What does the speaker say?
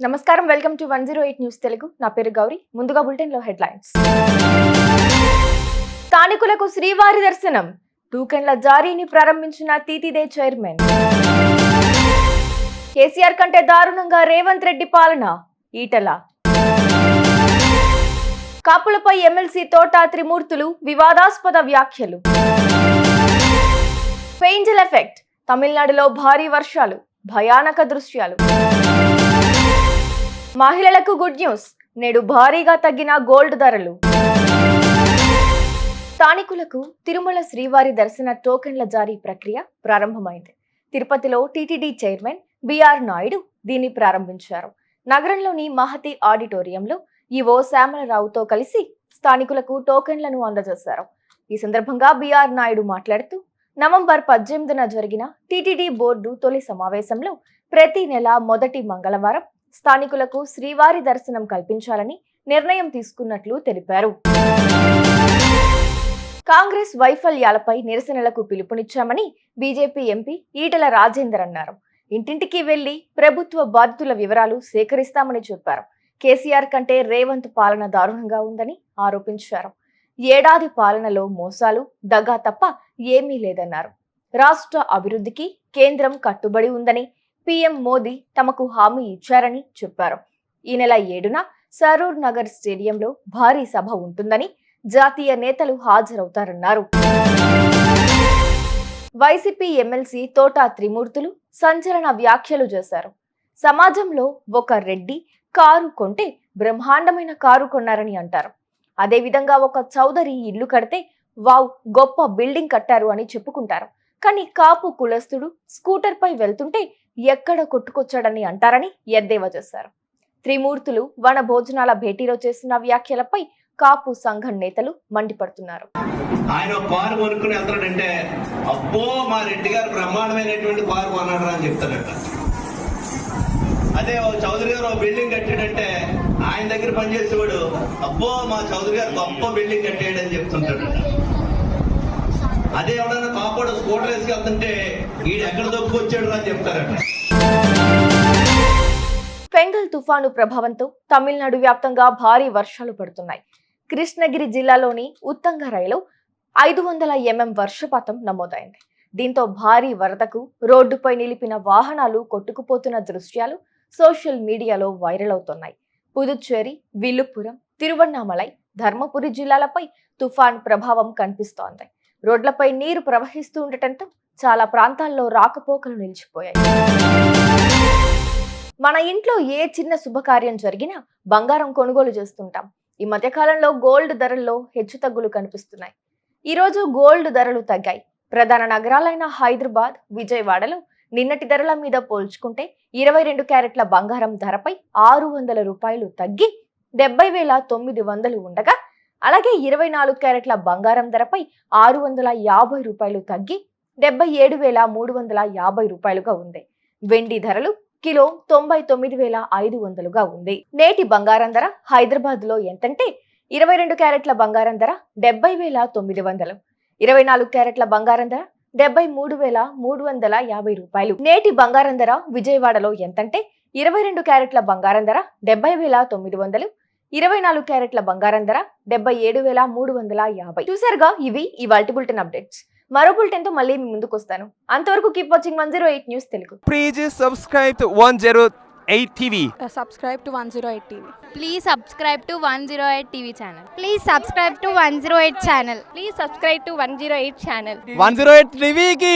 నమస్కారం, welcome to 108 news Telugu. నా పేరు గౌరీ. ముందుగా బులెటిన్ లో హెడ్లైన్స్. స్థానికులకు శ్రీవారి దర్శనం, టోకెన్ల జారీని ప్రారంభించిన టీటీడీ చైర్మన్. కేసీఆర్ కంటే దారుణంగా రేవంత్ రెడ్డి పాలన, ఈటల. కాపులపై ఎమ్మెల్సీ తోట త్రిమూర్తులు వివాదాస్పద వ్యాఖ్యలు. ఫెయింజల్ ఎఫెక్ట్, తమిళనాడులో భారీ వర్షాలు, భయానక దృశ్యాలు. మహిళలకు గుడ్ న్యూస్, నేడు భారీగా తగ్గిన గోల్డ్ ధరలు. స్థానికులకు తిరుమల శ్రీవారి దర్శన టోకెన్ల జారీ ప్రక్రియ ప్రారంభమైంది. తిరుపతిలో టీటీడీ చైర్మన్ బిఆర్ నాయుడు దీన్ని ప్రారంభించారు. నగరంలోని మహతి ఆడిటోరియంలో ఈవో శ్యామలరావుతో కలిసి స్థానికులకు టోకెన్లను అందజేశారు. ఈ సందర్భంగా బిఆర్ నాయుడు మాట్లాడుతూ, నవంబర్ 18న జరిగిన టీటీడీ బోర్డు తొలి సమావేశంలో ప్రతి నెల మొదటి మంగళవారం స్థానికులకు శ్రీవారి దర్శనం కల్పించాలని నిర్ణయం తీసుకున్నట్లు తెలిపారు. కాంగ్రెస్ వైఫల్యాలపై నిరసనలకు పిలుపునిచ్చామని బీజేపీ ఎంపీ ఈటల రాజేందర్ అన్నారు. ఇంటింటికి వెళ్లి ప్రభుత్వ బాధితుల వివరాలు సేకరిస్తామని చెప్పారు. కేసీఆర్ కంటే రేవంత్ పాలన దారుణంగా ఉందని ఆరోపించారు. ఏడాది పాలనలో మోసాలు, దగా తప్ప ఏమీ లేదన్నారు. రాష్ట్ర అభివృద్ధికి కేంద్రం కట్టుబడి ఉందని పీఎం మోదీ తమకు హామీ ఇచ్చారని చెప్పారు. ఈ నెల 7న సరూర్ నగర్ స్టేడియంలో భారీ సభ ఉంటుందని, జాతీయ నేతలు హాజరవుతారన్నారు. వైసీపీ ఎమ్మెల్సీ తోట త్రిమూర్తులు సంచలన వ్యాఖ్యలు చేశారు. సమాజంలో ఒక రెడ్డి కారు కొంటే బ్రహ్మాండమైన కారు కొన్నారని అంటారు. అదేవిధంగా ఒక చౌదరి ఇల్లు కడితే వావ్ గొప్ప బిల్డింగ్ కట్టారు అని చెప్పుకుంటారు. కానీ కాపు కులస్తుడు స్కూటర్ పై వెళ్తుంటే ఎక్కడ కొట్టుకొచ్చాడని అంటారని ఎద్దేవా చేశారు. త్రిమూర్తులు వన భోజనాల భేటీలో చేసిన వ్యాఖ్యలపై కాపు సంఘం నేతలు మండిపడుతున్నారు. ఆయన కారు కొనుక్కుని వెళ్తాడంటే, అబ్బో మా రెడ్డి గారు బ్రహ్మాండమైనటువంటి కారు కొన్నాడు అని చెప్తాడట. అదే చౌదరి గారు బిల్డింగ్ కట్టాడంటే ఆయన దగ్గర పనిచేసేవాడు, అబ్బో మా చౌదరి గారు గొప్ప బిల్డింగ్ కట్టాడని చెప్తుంటాడు. అదే ఎవడన్నా కాపాడు స్కూటర్ వేసుకెళ్తుంటే వీడు ఎక్కడ దొక్కుకొచ్చాడు అని చెప్తారట. ఫెంగల్ తుఫాను ప్రభావంతో తమిళనాడు వ్యాప్తంగా భారీ వర్షాలు పడుతున్నాయి. కృష్ణగిరి జిల్లాలోని ఉత్తంగరైలో 500 mm వర్షపాతం నమోదైంది. దీంతో భారీ వరదకు రోడ్డుపై నిలిపిన వాహనాలు కొట్టుకుపోతున్న దృశ్యాలు సోషల్ మీడియాలో వైరల్ అవుతున్నాయి. పుదుచ్చేరి, విల్లుపురం, తిరువన్నామలై, ధర్మపురి జిల్లాలపై తుఫాన్ ప్రభావం కనిపిస్తోంది. రోడ్లపై నీరు ప్రవహిస్తూ ఉండటంతో చాలా ప్రాంతాల్లో రాకపోకలు నిలిచిపోయాయి. మన ఇంట్లో ఏ చిన్న శుభకార్యం జరిగినా బంగారం కొనుగోలు చేస్తుంటాం. ఈ మధ్యకాలంలో గోల్డ్ ధరల్లో హెచ్చుతగ్గులు కనిపిస్తున్నాయి. ఈరోజు గోల్డ్ ధరలు తగ్గాయి. ప్రధాన నగరాలైన హైదరాబాద్, విజయవాడలో నిన్నటి ధరల మీద పోల్చుకుంటే 22 క్యారెట్ల బంగారం ధరపై 600 రూపాయలు తగ్గి 70,900 ఉండగా, అలాగే 24 క్యారెట్ల బంగారం ధరపై 650 రూపాయలు తగ్గి 77,350 రూపాయలుగా ఉంది. వెండి ధరలు కిలో 99,500గా ఉంది. నేటి బంగారం ధర హైదరాబాద్ లో ఎంతంటే 22 క్యారెట్ల బంగారం ధర 70,900, 24 క్యారెట్ల బంగారం ధర 73,350 రూపాయలు. నేటి బంగారం ధర విజయవాడలో ఎంతంటే 22 క్యారెట్ల బంగారం ధర 70,900, 24 క్యారెట్ల బంగారం ధర 77,350. చూసారుగా, ఇవి ఇవాల్టి బులెటిన్ అప్డేట్స్. మరో బులెటిన్ తో మళ్ళీ మీ ముందుకు వస్తాను. అంతవరకు keep watching 108 news Telugu. Please subscribe to 108 TV. Subscribe to 108 TV. Please subscribe to 108 TV channel. Please subscribe to 108 channel. Please subscribe to 108 channel. 108 TV ki